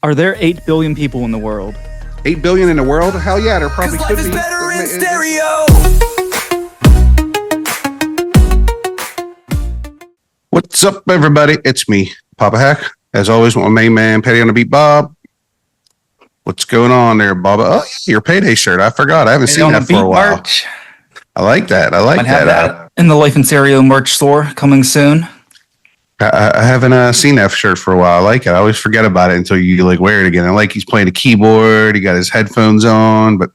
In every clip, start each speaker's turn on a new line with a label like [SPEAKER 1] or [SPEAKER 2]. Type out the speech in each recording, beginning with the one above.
[SPEAKER 1] Are there 8 billion people in the world?
[SPEAKER 2] 8 billion in the world? Hell yeah, there probably could be.
[SPEAKER 3] Better in stereo.
[SPEAKER 2] What's up, everybody? It's me, poppahack. As always, with my main man, PaydayontheBeat, Bob. What's going on there, Bob? Oh, your Payday shirt. I forgot. I haven't seen that for a while.
[SPEAKER 1] Merch.
[SPEAKER 2] I like that. I like
[SPEAKER 1] Might have that in the Life and Stereo merch store coming soon.
[SPEAKER 2] I haven't seen that shirt for a while. I like it. I always forget about it until you wear it again. I like he's playing a keyboard. He got his headphones on. But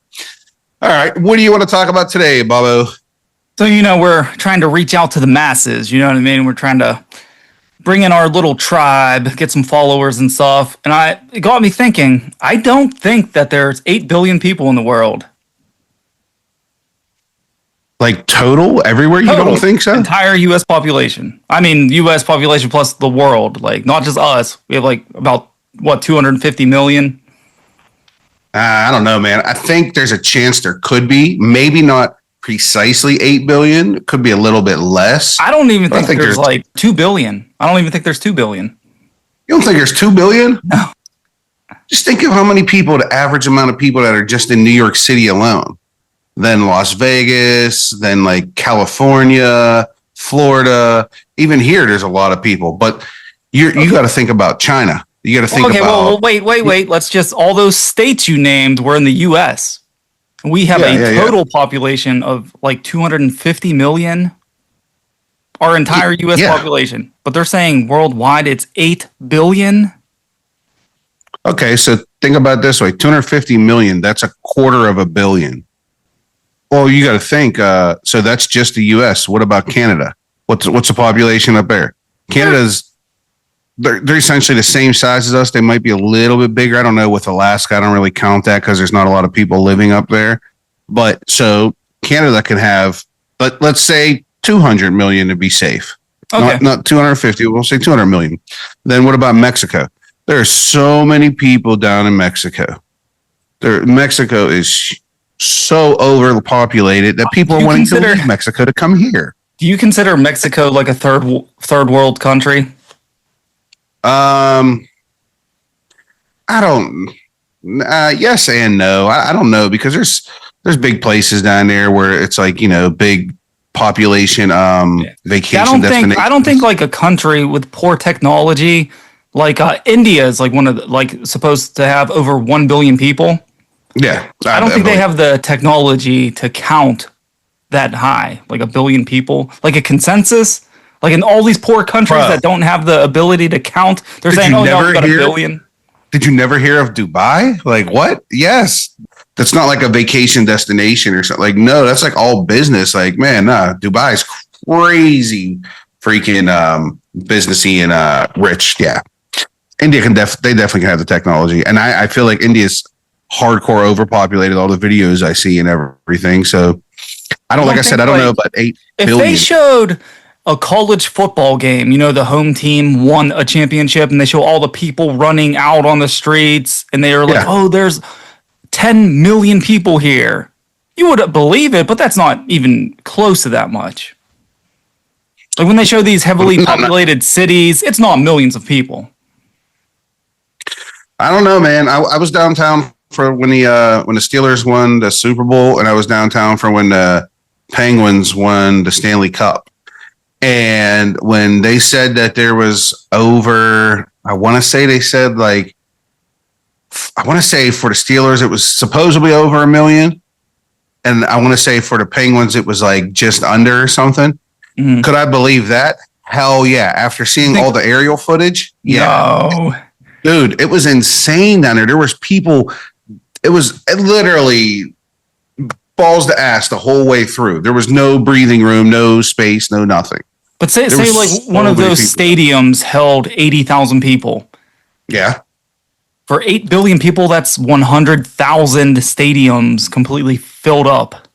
[SPEAKER 2] all right, what do you want to talk about today, Bobo?
[SPEAKER 1] So, we're trying to reach out to the masses. You know what I mean? We're trying to bring in our little tribe, get some followers and stuff. And it got me thinking, I don't think that there's 8 billion people in the world.
[SPEAKER 2] Like total everywhere? You don't think so?
[SPEAKER 1] Entire U.S. population. I mean, U.S. population plus the world. Like, not just us. We have about 250 million?
[SPEAKER 2] I don't know, man. I think there's a chance there could be. Maybe not precisely 8 billion. It could be a little bit less.
[SPEAKER 1] I don't even think there's 2 billion. I don't even think there's 2 billion.
[SPEAKER 2] You don't think there's 2 billion?
[SPEAKER 1] No.
[SPEAKER 2] Just think of how many people, the average amount of people that are just in New York City alone. Then Las Vegas, then California, Florida. Even here, there's a lot of people. But you got to think about China. You got to think about.
[SPEAKER 1] Wait. Let's just all those states you named were in the U.S. We have a total population of 250 million. Our entire U.S. population, but they're saying worldwide it's 8 billion.
[SPEAKER 2] Okay, so think about it this way: 250 million. That's a quarter of a billion. Well, you got to think. So that's just the U.S. What about Canada? What's the population up there? Canada's they're essentially the same size as us. They might be a little bit bigger. I don't know with Alaska. I don't really count that because there's not a lot of people living up there. But so Canada can have, let's say 200 million to be safe. Okay. Not 250. We'll say 200 million. Then what about Mexico? There are so many people down in Mexico. Mexico is so overpopulated that people are wanting to leave Mexico to come here.
[SPEAKER 1] Do you consider Mexico like a third world country?
[SPEAKER 2] I don't. Yes and no. I don't know because there's big places down there where it's big population vacation destinations.
[SPEAKER 1] I don't think a country with poor technology like India is one of the, supposed to have over 1 billion people.
[SPEAKER 2] Yeah,
[SPEAKER 1] I don't think they have the technology to count that high, 1 billion people, a consensus. In all these poor countries that don't have the ability to count, they're saying, "Oh, no, we got 1 billion."
[SPEAKER 2] Did you never hear of Dubai? What? Yes, that's not a vacation destination or something. No, that's all business. Dubai's crazy, freaking businessy and rich. Yeah, India they definitely can have the technology, and I feel like India's hardcore overpopulated. All the videos I see and everything. So I don't know about 8 billion.
[SPEAKER 1] If they showed a college football game, the home team won a championship and they show all the people running out on the streets and they are oh, there's 10 million people here. You wouldn't believe it, but that's not even close to that much. When they show these heavily populated cities, it's not millions of people.
[SPEAKER 2] I don't know, man. I was downtown for when the Steelers won the Super Bowl, and I was downtown for when the Penguins won the Stanley Cup. And when they said that there was over, I want to say for the Steelers, it was supposedly over 1 million. And I want to say for the Penguins, it was just under or something. Mm-hmm. Could I believe that? Hell yeah. After seeing all the aerial footage. Yeah.
[SPEAKER 1] No.
[SPEAKER 2] Dude, it was insane down there. There was people, it was literally balls to ass the whole way through. There was no breathing room, no space, no nothing.
[SPEAKER 1] But say one of those stadiums held 80,000 people.
[SPEAKER 2] Yeah.
[SPEAKER 1] For 8 billion people, that's 100,000 stadiums completely filled up.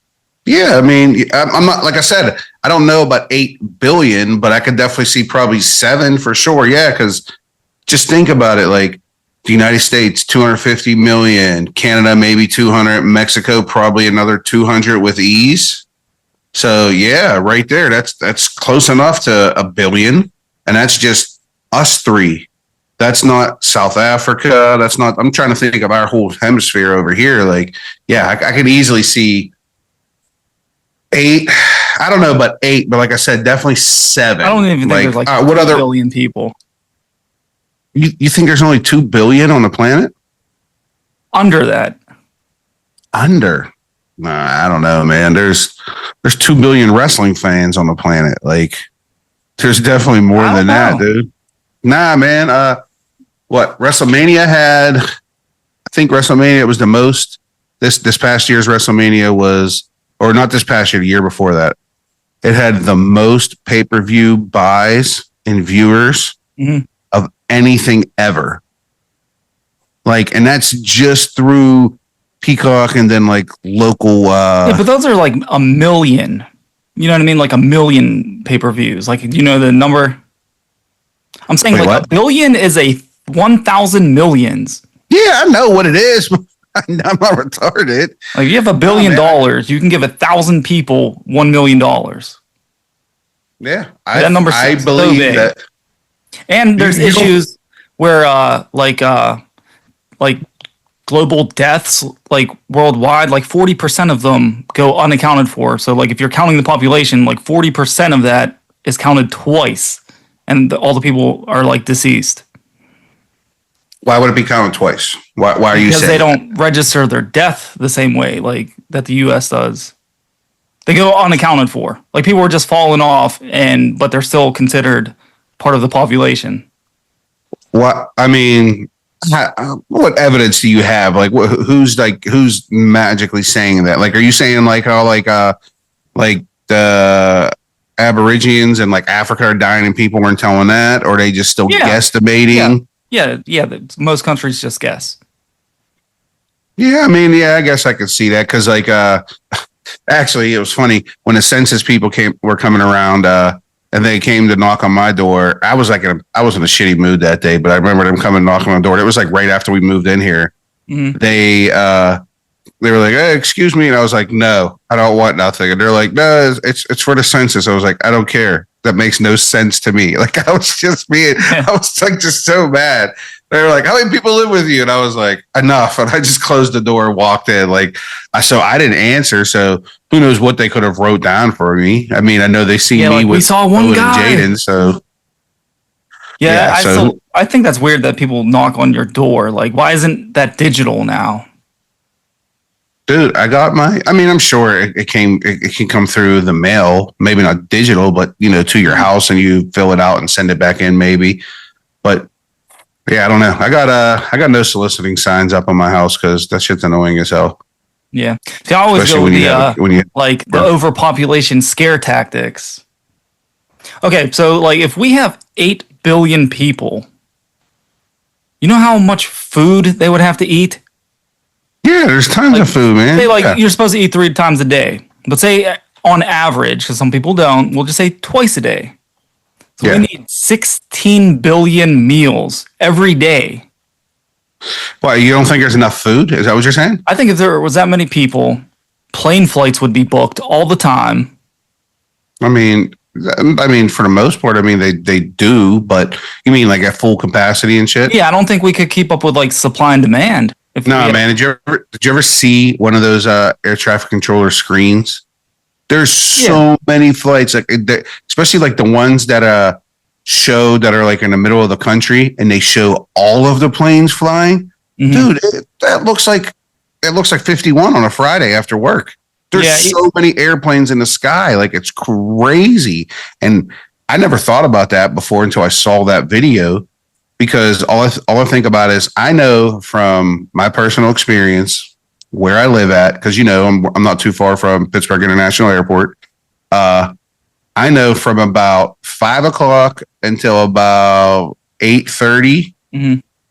[SPEAKER 2] Yeah, I mean, I'm not, like I said, I don't know about 8 billion, but I could definitely see probably 7 for sure. Yeah, because just think about it. The United States, 250 million, Canada, maybe 200, Mexico, probably another 200 with ease. So yeah, right there, that's close enough to 1 billion, and that's just us three. That's not South Africa. That's not. I'm trying to think of our whole hemisphere over here. Like, yeah, I could easily see 8. I don't know about 8, but like I said, definitely 7.
[SPEAKER 1] I don't even think there's like
[SPEAKER 2] what
[SPEAKER 1] 2
[SPEAKER 2] other
[SPEAKER 1] billion people.
[SPEAKER 2] You think there's only 2 billion on the planet?
[SPEAKER 1] Under that.
[SPEAKER 2] Under. Nah, I don't know, man. There's 2 billion wrestling fans on the planet. Like, there's definitely more than that, dude. Nah, man. What WrestleMania had? I think WrestleMania was the most. This past year's WrestleMania was, or not this past year, the year before that. It had the most pay-per-view buys and viewers of anything ever. Like, and that's just through Peacock and then like local.
[SPEAKER 1] Yeah, but those are like a million. You know what I mean? Like a million pay-per-views. Like, you know the number? I'm saying like what? A billion is a 1,000 millions.
[SPEAKER 2] Yeah, I know what it is. I'm not retarded.
[SPEAKER 1] Like, if you have $1 billion, you can give 1,000 people $1 million.
[SPEAKER 2] Yeah,
[SPEAKER 1] that number
[SPEAKER 2] I believe so that.
[SPEAKER 1] And there's issues where like global deaths, like worldwide, like 40% of them go unaccounted for. So like if you're counting the population, like 40% of that is counted twice, and all the people are like deceased.
[SPEAKER 2] Why would it be counted twice? Why are you saying?
[SPEAKER 1] Because they don't register their death the same way like that the U.S. does. They go unaccounted for. Like people are just falling off, but they're still considered part of the population.
[SPEAKER 2] What I mean, what evidence do you have? Like, who's magically saying that? Like, are you saying like how like the Aborigines in like Africa are dying and people weren't telling that, or are they just still guesstimating?
[SPEAKER 1] Yeah. Most countries just guess.
[SPEAKER 2] Yeah, I mean, I guess I could see that because like actually it was funny when the census people were coming around and they came to knock on my door. I was in a shitty mood that day, but I remember them coming knocking on the door. It was like right after we moved in here. Mm-hmm. They were like, "Hey, excuse me," and I was like, "No, I don't want nothing." And they're like, "No, it's for the census." I was like, "I don't care. That makes no sense to me." Like I was like just so mad. They were like, "How many people live with you?" And I was like, "Enough." And I just closed the door and walked in. So I didn't answer. So who knows what they could have wrote down for me? I mean, I know they see me with
[SPEAKER 1] we saw one guy.
[SPEAKER 2] Jaden. So
[SPEAKER 1] I think that's weird that people knock on your door. Like, why isn't that digital now?
[SPEAKER 2] Dude, I'm sure it can come through the mail, maybe not digital, but to your house and you fill it out and send it back in maybe. But yeah, I don't know. I got no soliciting signs up on my house because that shit's annoying as hell.
[SPEAKER 1] Yeah. See, I always go with the overpopulation scare tactics. Okay, so like if we have 8 billion people, you know how much food they would have to eat?
[SPEAKER 2] Yeah, there's tons of food, man.
[SPEAKER 1] Say you're supposed to eat 3 times a day. But say on average, because some people don't, we'll just say twice a day. So we need 16 billion meals every day.
[SPEAKER 2] Why, you don't think there's enough food? Is that what you're saying?
[SPEAKER 1] I think if there was that many people, plane flights would be booked all the time.
[SPEAKER 2] I mean, for the most part, they do, but you mean like at full capacity and shit?
[SPEAKER 1] Yeah, I don't think we could keep up with like supply and demand.
[SPEAKER 2] Man. Did you ever see one of those air traffic controller screens? There's so many flights, like especially like the ones that show that are like in the middle of the country, and they show all of the planes flying. Mm-hmm. Dude, it looks like 51 on a Friday after work. There's so many airplanes in the sky, like it's crazy. And I never thought about that before until I saw that video. Because all I think about is I know from my personal experience where I live at, because I'm not too far from Pittsburgh International Airport. I know from about 5 o'clock until about 8:30,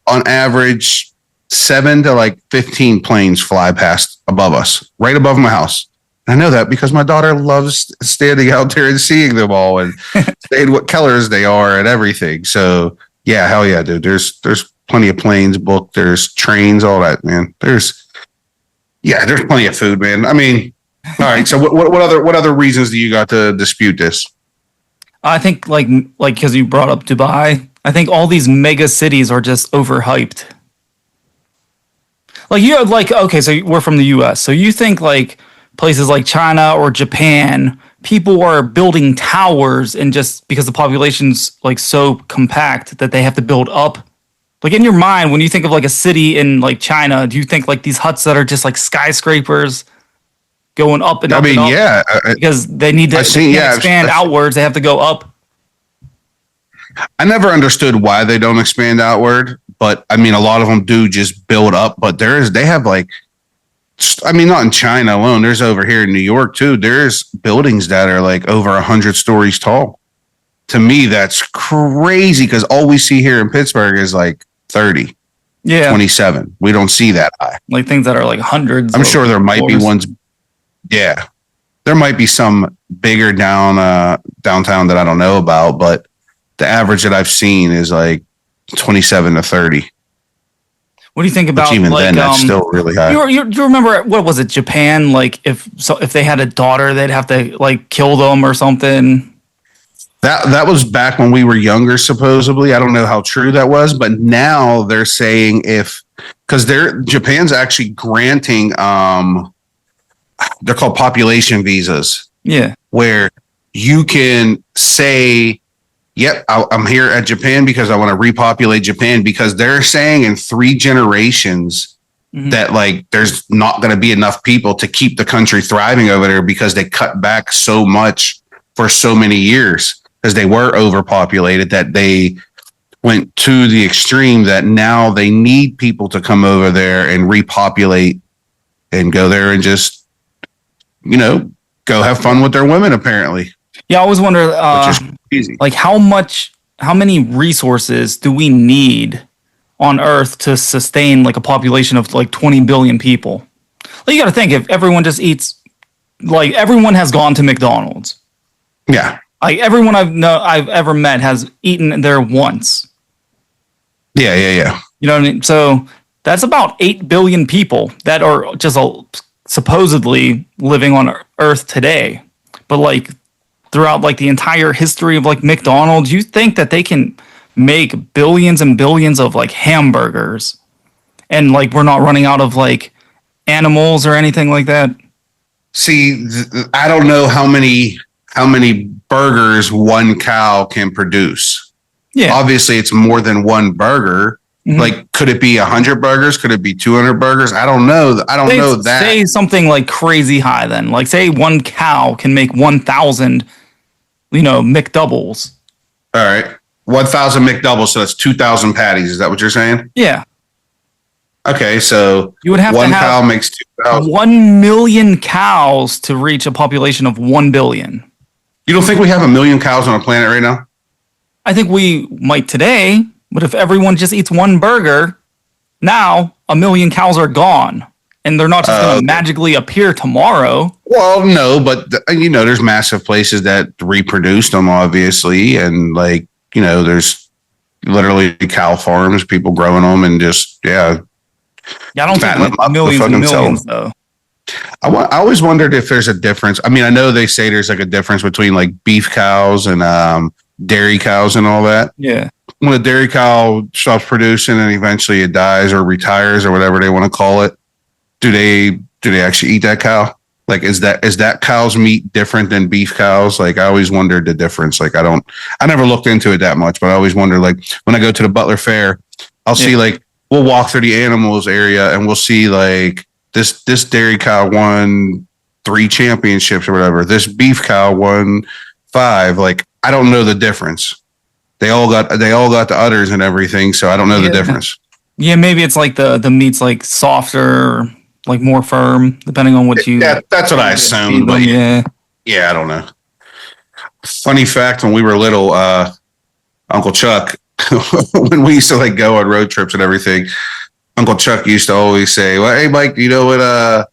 [SPEAKER 2] on average, 7 to like 15 planes fly past above us, right above my house. I know that because my daughter loves standing out there and seeing them all and saying what colors they are and everything. So. Yeah, hell yeah, dude. There's plenty of planes booked. There's trains, all that, man. There's plenty of food, man. I mean, all right. So what other reasons do you got to dispute this?
[SPEAKER 1] I think like because you brought up Dubai. I think all these mega cities are just overhyped. Like you have like okay, so we're from the U.S. So you think like places like China or Japan, people are building towers and just because the population's like so compact that they have to build up. Like in your mind, when you think of like a city in like China, do you think like these huts that are just like skyscrapers going up and
[SPEAKER 2] I
[SPEAKER 1] up and
[SPEAKER 2] mean,
[SPEAKER 1] up
[SPEAKER 2] yeah,
[SPEAKER 1] because they need to
[SPEAKER 2] I've seen,
[SPEAKER 1] they can't
[SPEAKER 2] yeah,
[SPEAKER 1] expand outwards, they have to go up.
[SPEAKER 2] I never understood why they don't expand outward, but I mean, a lot of them do just build up. But they have like, I mean, not in China alone. There's over here in New York too. There's buildings that are like over 100 stories tall. To me, that's crazy because all we see here in Pittsburgh is like 30,
[SPEAKER 1] Yeah,
[SPEAKER 2] 27. We don't see that high.
[SPEAKER 1] like things that are like hundreds.
[SPEAKER 2] I'm
[SPEAKER 1] of
[SPEAKER 2] sure there might be
[SPEAKER 1] floors.
[SPEAKER 2] ones. Yeah, there might be some bigger downtown that I don't know about, but the average that I've seen is like 27 to 30.
[SPEAKER 1] What do you think about
[SPEAKER 2] Which even
[SPEAKER 1] like
[SPEAKER 2] then, that's still really high.
[SPEAKER 1] you remember what was it, Japan? Like if they had a daughter, they'd have to like kill them or something.
[SPEAKER 2] That was back when we were younger, supposedly. I don't know how true that was, but now they're saying because Japan's actually granting they're called population visas.
[SPEAKER 1] Yeah.
[SPEAKER 2] Where you can say, yep, I'm here at Japan because I want to repopulate Japan, because they're saying in 3 generations that like there's not going to be enough people to keep the country thriving over there because they cut back so much for so many years because they were overpopulated, that they went to the extreme that now they need people to come over there and repopulate and go there and just, go have fun with their women, apparently.
[SPEAKER 1] Yeah, I always wonder,
[SPEAKER 2] which is crazy.
[SPEAKER 1] like how many resources do we need on Earth to sustain like a population of like 20 billion people? Like you got to think, if everyone just eats, like everyone has gone to McDonald's.
[SPEAKER 2] Yeah.
[SPEAKER 1] Like everyone I've ever met has eaten there once.
[SPEAKER 2] Yeah.
[SPEAKER 1] You know what I mean? So that's about 8 billion people that are just supposedly living on Earth today. But like throughout like the entire history of like McDonald's, you think that they can make billions and billions of like hamburgers and like we're not running out of like animals or anything like that?
[SPEAKER 2] See, I don't know how many burgers one cow can produce.
[SPEAKER 1] Yeah.
[SPEAKER 2] Obviously it's more than one burger. Like, could it be 100 burgers? Could it be 200 burgers? I don't know. I don't know that.
[SPEAKER 1] Say something like crazy high then. Like say one cow can make 1,000, McDoubles.
[SPEAKER 2] All right. 1,000 McDoubles. So that's 2,000 patties. Is that what you're saying?
[SPEAKER 1] Yeah.
[SPEAKER 2] Okay. So
[SPEAKER 1] you would have
[SPEAKER 2] one
[SPEAKER 1] to have
[SPEAKER 2] cow makes 2,000.
[SPEAKER 1] 1 million cows to reach a population of 1 billion.
[SPEAKER 2] You don't think we have 1 million cows on the planet right now?
[SPEAKER 1] I think we might today, but if everyone just eats one burger, now 1 million cows are gone. And they're not just going to magically appear tomorrow.
[SPEAKER 2] Well, no, but there's massive places that reproduce them, obviously, and like there's literally cow farms, people growing them, and just
[SPEAKER 1] I don't think like millions and millions though.
[SPEAKER 2] I always wondered if there's a difference. I mean, I know they say there's like a difference between like beef cows and dairy cows and all that.
[SPEAKER 1] Yeah.
[SPEAKER 2] When a dairy cow stops producing and eventually it dies or retires or whatever they want to call it, do they actually eat that cow? Like, is that cow's meat different than beef cows? Like, I always wondered the difference. Like, I never looked into it that much, but I always wonder, like, when I go to the Butler Fair, I'll see like, we'll walk through the animals area and we'll see like this dairy cow won 3 championships or whatever. This beef cow won 5. Like, I don't know the difference. They all got the udders and everything, so I don't know the difference.
[SPEAKER 1] Yeah, maybe it's like the meat's like softer, or like more firm, depending on what you.
[SPEAKER 2] Yeah, that's what I assumed. But yeah, I don't know. Funny fact: when we were little, Uncle Chuck, when we used to like go on road trips and everything, Uncle Chuck used to always say, "Well, hey Mike, do you know what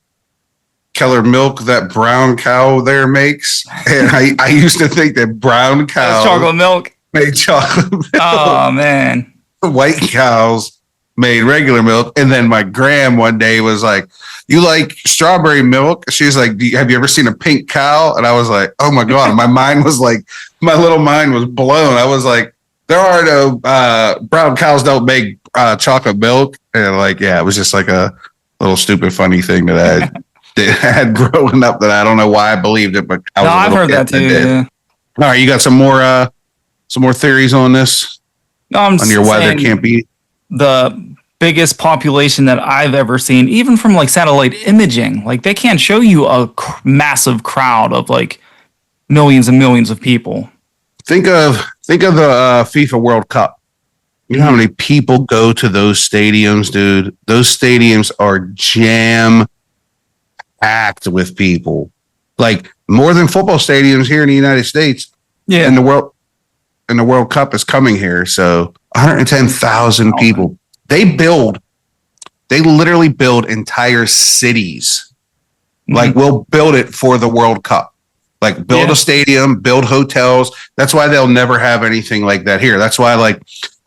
[SPEAKER 2] Keller milk that brown cow there makes?" And I used to think that brown cow
[SPEAKER 1] that's chocolate milk
[SPEAKER 2] made chocolate milk.
[SPEAKER 1] Oh man,
[SPEAKER 2] white cows made regular milk. And then my gram one day was like, "You like strawberry milk?" She's like, "Have you ever seen a pink cow?" And I was like, oh my God, my little mind was blown. I was like, there are no brown cows don't make chocolate milk, and like yeah, it was just like a little stupid funny thing that I had growing up that I don't know why I believed it, but I was
[SPEAKER 1] No,
[SPEAKER 2] a
[SPEAKER 1] I've
[SPEAKER 2] little
[SPEAKER 1] heard
[SPEAKER 2] kid
[SPEAKER 1] that too. Yeah.
[SPEAKER 2] All right, you got some more theories on this
[SPEAKER 1] No, I'm
[SPEAKER 2] on your why there
[SPEAKER 1] saying
[SPEAKER 2] can't be.
[SPEAKER 1] the biggest population that I've ever seen, even from like satellite imaging, like they can't show you a massive crowd of like millions and millions of people.
[SPEAKER 2] Think of the FIFA World Cup. You know how
[SPEAKER 1] Mhm.
[SPEAKER 2] many people go to those stadiums, dude? Those stadiums are jam packed with people, like more than football stadiums here in the United States.
[SPEAKER 1] Yeah.
[SPEAKER 2] And the World Cup is coming here, so 110,000 people. They literally build entire cities. Like we'll build it for the World Cup. Like build a stadium, build hotels. That's why they'll never have anything like that here. That's why like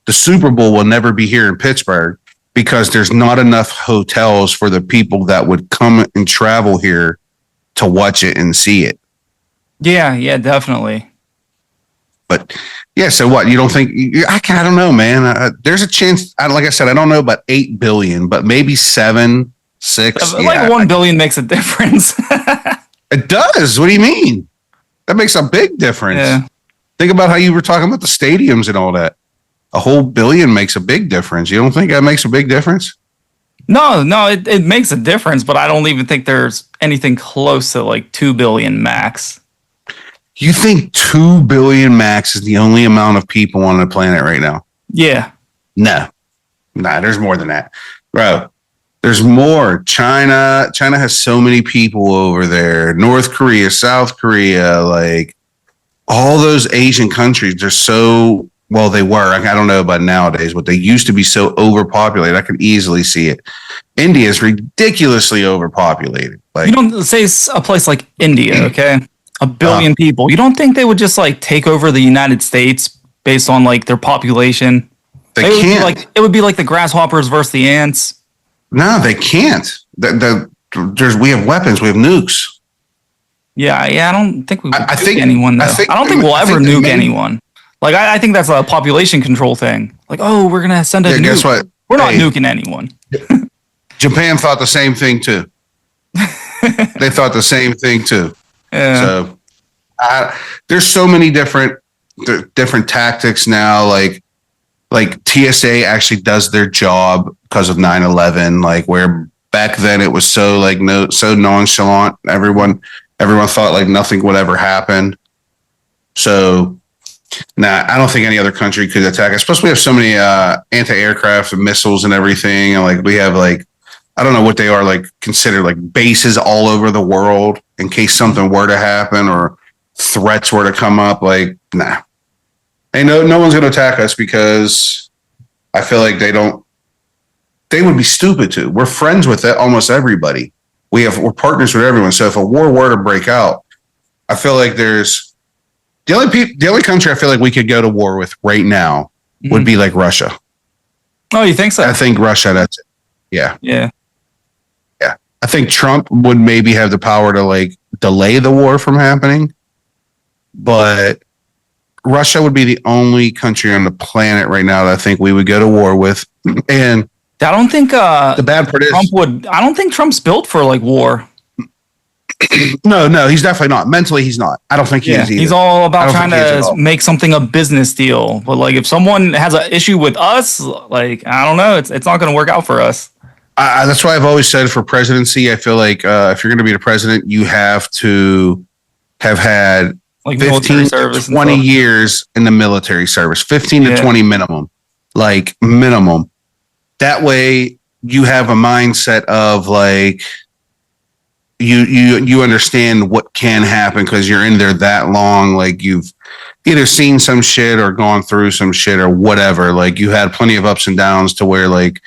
[SPEAKER 2] the Super Bowl will never be here in Pittsburgh because there's not enough hotels for the people that would come and travel here to watch it and see it.
[SPEAKER 1] Yeah, yeah, definitely.
[SPEAKER 2] But yeah, so what? You don't think? I don't know, man. There's a chance. Like I said, I don't know about 8 billion, but maybe 7, 6.
[SPEAKER 1] Like 1 billion makes a difference.
[SPEAKER 2] It does. What do you mean? That makes a big difference.
[SPEAKER 1] Yeah.
[SPEAKER 2] Think about how you were talking about the stadiums and all that. A whole billion makes a big difference. You don't think that makes a big difference?
[SPEAKER 1] No, it makes a difference, but I don't even think there's anything close to like 2 billion max.
[SPEAKER 2] You think 2 billion max is the only amount of people on the planet right now?
[SPEAKER 1] Yeah.
[SPEAKER 2] No. Nah, there's more than that. Bro, there's more. China has so many people over there. North Korea, South Korea, like all those Asian countries, they're so, well, they were. I don't know about nowadays, but they used to be so overpopulated. I could easily see it. India is ridiculously overpopulated. Like,
[SPEAKER 1] You don't say a place like India, okay? A billion people. You don't think they would just like take over the United States based on like their population?
[SPEAKER 2] they can't.
[SPEAKER 1] It would be like the grasshoppers versus the ants.
[SPEAKER 2] No, they can't. We have weapons. We have nukes.
[SPEAKER 1] Yeah, I don't think we would
[SPEAKER 2] I
[SPEAKER 1] nuke
[SPEAKER 2] think-
[SPEAKER 1] anyone though.
[SPEAKER 2] I think-
[SPEAKER 1] I don't think we'll
[SPEAKER 2] I
[SPEAKER 1] ever
[SPEAKER 2] think they
[SPEAKER 1] nuke
[SPEAKER 2] may-
[SPEAKER 1] anyone. Like I think that's a population control thing. Like, oh, we're gonna send a
[SPEAKER 2] Yeah,
[SPEAKER 1] nuke.
[SPEAKER 2] guess what?
[SPEAKER 1] We're not
[SPEAKER 2] Hey.
[SPEAKER 1] nuking anyone.
[SPEAKER 2] Japan thought the same thing too. They thought the same thing too.
[SPEAKER 1] Yeah.
[SPEAKER 2] So there's so many different tactics now. Like TSA actually does their job because of 9/11. Like where back then it was so like so nonchalant. Everyone thought like nothing would ever happen. So I don't think any other country could attack us. Plus, we have so many anti-aircraft and missiles and everything, and like we have like I don't know what they are like considered like bases all over the world in case something were to happen or threats were to come up. Like and no one's going to attack us because I feel like they would be stupid to. We're friends with almost everybody. We're partners with everyone. So if a war were to break out, I feel like there's the only country I feel like we could go to war with right now would be like Russia.
[SPEAKER 1] Oh, you think so?
[SPEAKER 2] I think Russia. That's it. Yeah.
[SPEAKER 1] Yeah.
[SPEAKER 2] I think Trump would maybe have the power to like delay the war from happening, but Russia would be the only country on the planet right now that I think we would go to war with. And
[SPEAKER 1] I don't think
[SPEAKER 2] the bad part is
[SPEAKER 1] I don't think Trump's built for like war.
[SPEAKER 2] No, he's definitely not. Mentally, he's not. I don't think he is either.
[SPEAKER 1] He's all about trying to
[SPEAKER 2] all.
[SPEAKER 1] make something a business deal. But like, if someone has an issue with us, like I don't know, it's not going to work out for us.
[SPEAKER 2] That's why I've always said for presidency, I feel like if you're going to be the president, you have to have had
[SPEAKER 1] Like
[SPEAKER 2] 15 to 20 years in the military service, 15 to 20 minimum, like minimum. That way you have a mindset of like, you understand what can happen because you're in there that long. Like you've either seen some shit or gone through some shit or whatever. Like you had plenty of ups and downs to where like,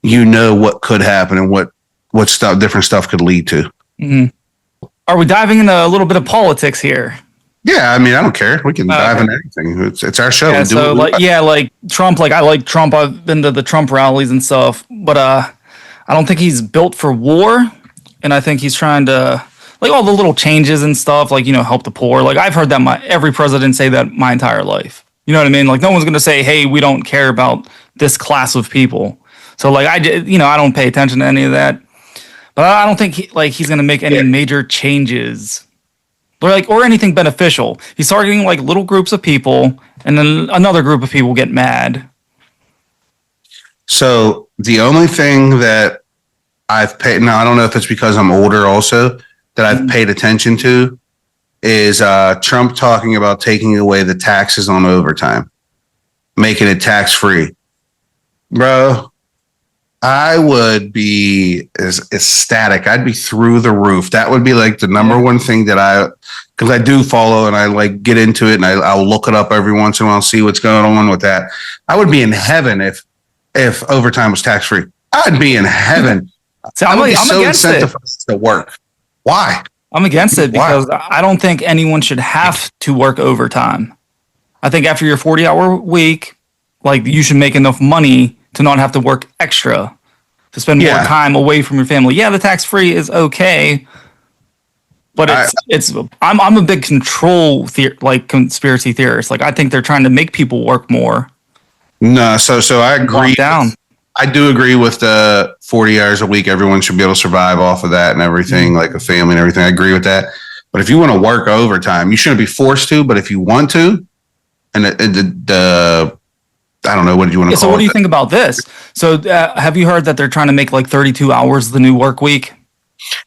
[SPEAKER 2] you know what could happen and what different stuff could lead to.
[SPEAKER 1] Mm-hmm. Are we diving into a little bit of politics here?
[SPEAKER 2] Yeah, I mean, I don't care. We can dive into anything. It's our show.
[SPEAKER 1] Yeah, so like Trump. Like I like Trump. I've been to the Trump rallies and stuff, but I don't think he's built for war, and I think he's trying to like all the little changes and stuff, like help the poor. Like I've heard that every president say that my entire life. You know what I mean? Like no one's going to say, "Hey, we don't care about this class of people." So like I don't pay attention to any of that. But I don't think he's going to make any major changes or anything beneficial. He's targeting like little groups of people, and then another group of people get mad.
[SPEAKER 2] So the only thing that I've paid now, I don't know if it's because I'm older also, that I've paid attention to is Trump talking about taking away the taxes on overtime, making it tax free. Bro, I would be ecstatic. I'd be through the roof. That would be like the number one thing that because I do follow and I like get into it, and I'll look it up every once in a while, see what's going on with that. I would be in heaven if overtime was tax free. I'd be in heaven.
[SPEAKER 1] So
[SPEAKER 2] I would be
[SPEAKER 1] I'm
[SPEAKER 2] so
[SPEAKER 1] against
[SPEAKER 2] incentivized to work. Why?
[SPEAKER 1] I'm against it because I don't think anyone should have to work overtime. I think after your 40-hour week, like you should make enough money to not have to work extra, to spend more time away from your family. Yeah, the tax free is okay, but I'm a big conspiracy theorist. Like I think they're trying to make people work more.
[SPEAKER 2] No, so I agree. I do agree with the 40 hours a week. Everyone should be able to survive off of that and everything, like a family and everything. I agree with that. But if you want to work overtime, you shouldn't be forced to. But if you want to, and I don't know, what do you want to call it?
[SPEAKER 1] So what do you think about this? So have you heard that they're trying to make like 32 hours the new work week?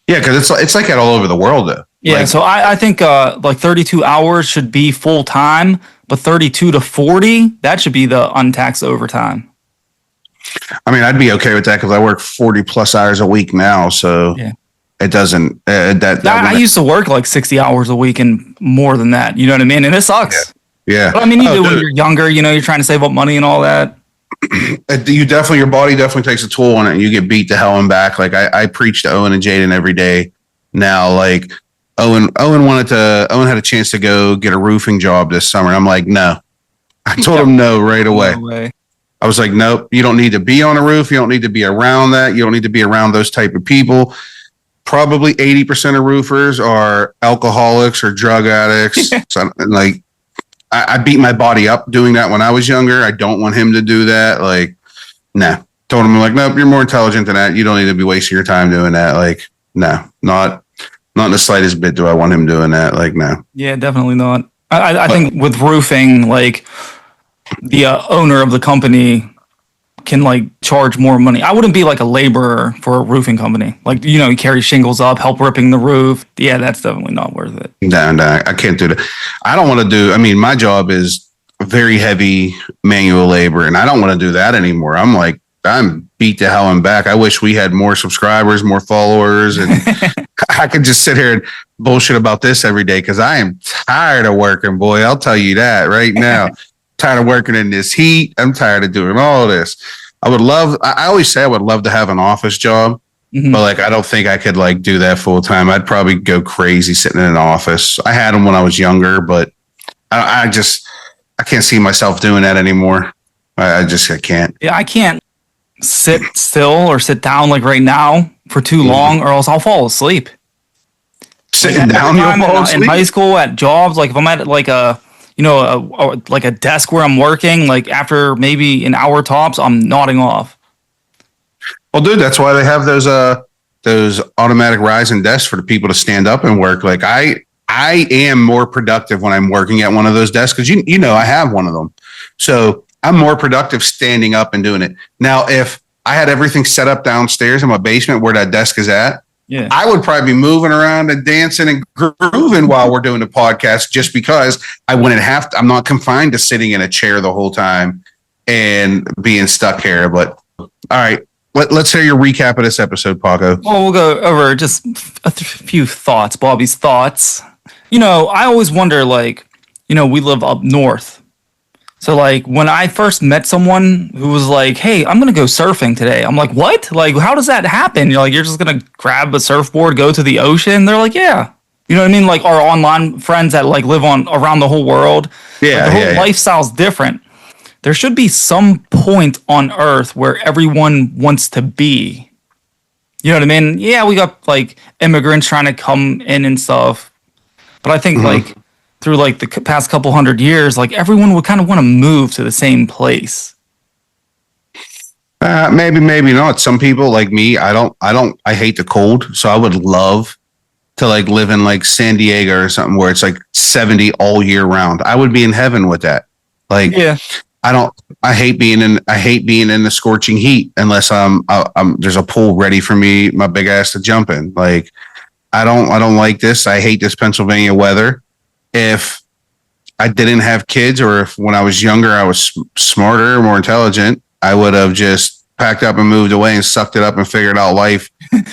[SPEAKER 2] Yeah, because it's like that all over the world, though.
[SPEAKER 1] Yeah, so I think like 32 hours should be full time, but 32 to 40, that should be the untaxed overtime.
[SPEAKER 2] I mean, I'd be okay with that because I work 40 plus hours a week now, so it doesn't. I
[SPEAKER 1] used to work like 60 hours a week and more than that. You know what I mean? And it sucks.
[SPEAKER 2] Yeah.
[SPEAKER 1] But I mean, you do when you're younger. You know, you're trying to save up money and all that.
[SPEAKER 2] Your body definitely takes a toll on it, and you get beat to hell and back. Like I preach to Owen and Jaden every day now. Like Owen had a chance to go get a roofing job this summer. I'm like, no. I told him no right away. No way. I was like, nope, you don't need to be on a roof. You don't need to be around that. You don't need to be around those type of people. Probably 80% of roofers are alcoholics or drug addicts. So, like, I beat my body up doing that when I was younger. I don't want him to do that. Like, nah. Told him, like, nope, you're more intelligent than that. You don't need to be wasting your time doing that. Like, no, not in the slightest bit do I want him doing that. Like, no.
[SPEAKER 1] Yeah, definitely not. I think with roofing, like, the owner of the company can like charge more money. I wouldn't be like a laborer for a roofing company. Like, you know, you carry shingles up, help ripping the roof. Yeah, that's definitely not worth it.
[SPEAKER 2] No, I can't do that. I don't want to my job is very heavy manual labor, and I don't want to do that anymore. I'm beat to hell and back. I wish we had more subscribers, more followers, and I could just sit here and bullshit about this every day because I am tired of working, boy. I'll tell you that right now. Tired of working in this heat. I'm tired of doing all this. I always say I would love to have an office job, but like, I don't think I could like do that full time. I'd probably go crazy sitting in an office. I had them when I was younger, but I can't see myself doing that anymore. I can't.
[SPEAKER 1] Yeah, I can't sit still or sit down like right now for too long, or else I'll fall asleep.
[SPEAKER 2] Sitting down, you'll fall asleep?
[SPEAKER 1] In high school, at jobs, like if I'm at like like a desk where I'm working, like after maybe an hour tops, I'm nodding off.
[SPEAKER 2] Well, dude, that's why they have those automatic rising desks for the people to stand up and work. Like I am more productive when I'm working at one of those desks because you know I have one of them, so I'm more productive standing up and doing it. Now, if I had everything set up downstairs in my basement where that desk is at, I would probably be moving around and dancing and grooving while we're doing the podcast just because I wouldn't have to. I'm not confined to sitting in a chair the whole time and being stuck here. But all right, let's hear your recap of this episode, Paco.
[SPEAKER 1] Well, we'll go over just a few thoughts, Bobby's thoughts. You know, I always wonder, like, you know, we live up north. So, like, when I first met someone who was like, hey, I'm going to go surfing today. I'm like, what? Like, how does that happen? You're like, you're just going to grab a surfboard, go to the ocean? They're like, yeah. You know what I mean? Like, our online friends that, like, live around the whole world.
[SPEAKER 2] Yeah.
[SPEAKER 1] Like, the whole lifestyle's different. There should be some point on Earth where everyone wants to be. You know what I mean? Yeah, we got, like, immigrants trying to come in and stuff. But I think, like, through like the past couple hundred years, like everyone would kind of want to move to the same place.
[SPEAKER 2] Maybe not. Some people like me, I hate the cold. So I would love to like live in like San Diego or something where it's like 70 all year round. I would be in heaven with that. Like,
[SPEAKER 1] Yeah.
[SPEAKER 2] I hate being in the scorching heat unless there's a pool ready for me, my big ass to jump in. Like, I don't like this. I hate this Pennsylvania weather. If I didn't have kids, or if when I was younger, I was smarter, more intelligent, I would have just packed up and moved away and sucked it up and figured out life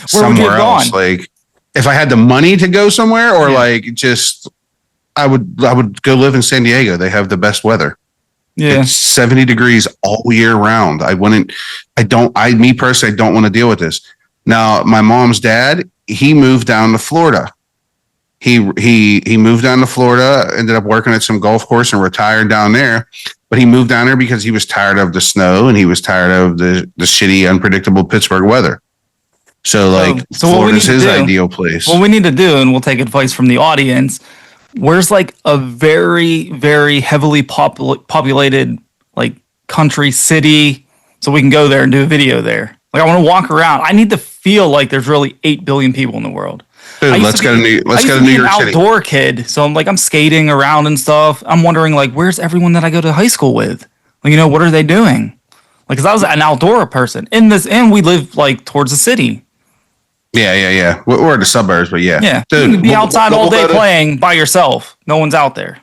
[SPEAKER 2] somewhere else. Like, if I had the money to go somewhere, or like just, I would go live in San Diego. They have the best weather.
[SPEAKER 1] Yeah.
[SPEAKER 2] It's 70 degrees all year round. Me personally, I don't want to deal with this. Now, my mom's dad, he moved down to Florida. He moved down to Florida, ended up working at some golf course and retired down there. But he moved down there because he was tired of the snow and he was tired of the shitty, unpredictable Pittsburgh weather. So like, Florida's his ideal place.
[SPEAKER 1] What we need to do, and we'll take advice from the audience, where's like a very, very heavily populated like country city, so we can go there and do a video there. Like, I want to walk around. I need to feel like there's really 8 billion people in the world.
[SPEAKER 2] Dude, let's go to New York City.
[SPEAKER 1] I'm an outdoor kid, so I'm skating around and stuff. I'm wondering, like, where's everyone that I go to high school with? Like, what are they doing? Like, because I was an outdoor person and we live like towards the city.
[SPEAKER 2] Yeah. We're in the suburbs, but yeah.
[SPEAKER 1] Yeah, dude, you can be outside all day playing by yourself. No one's out there.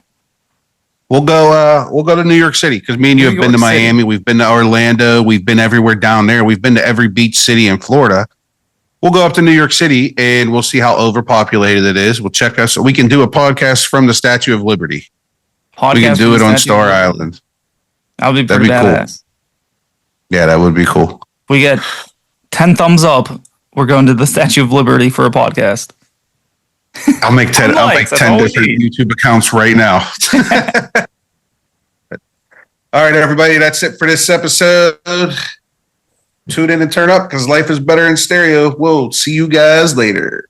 [SPEAKER 2] We'll go to New York City, because me and you have been to Miami. We've been to Orlando. We've been everywhere down there. We've been to every beach city in Florida. We'll go up to New York City and we'll see how overpopulated it is. We'll check us. We can do a podcast from the Statue of Liberty. We can do it on Star Island.
[SPEAKER 1] That'd be badass.
[SPEAKER 2] Cool. Yeah, that would be cool.
[SPEAKER 1] If we get 10 thumbs up, we're going to the Statue of Liberty for a podcast.
[SPEAKER 2] I'll make 10 different YouTube accounts right now. All right, everybody. That's it for this episode. Tune in and turn up, because life is better in stereo. We'll see you guys later.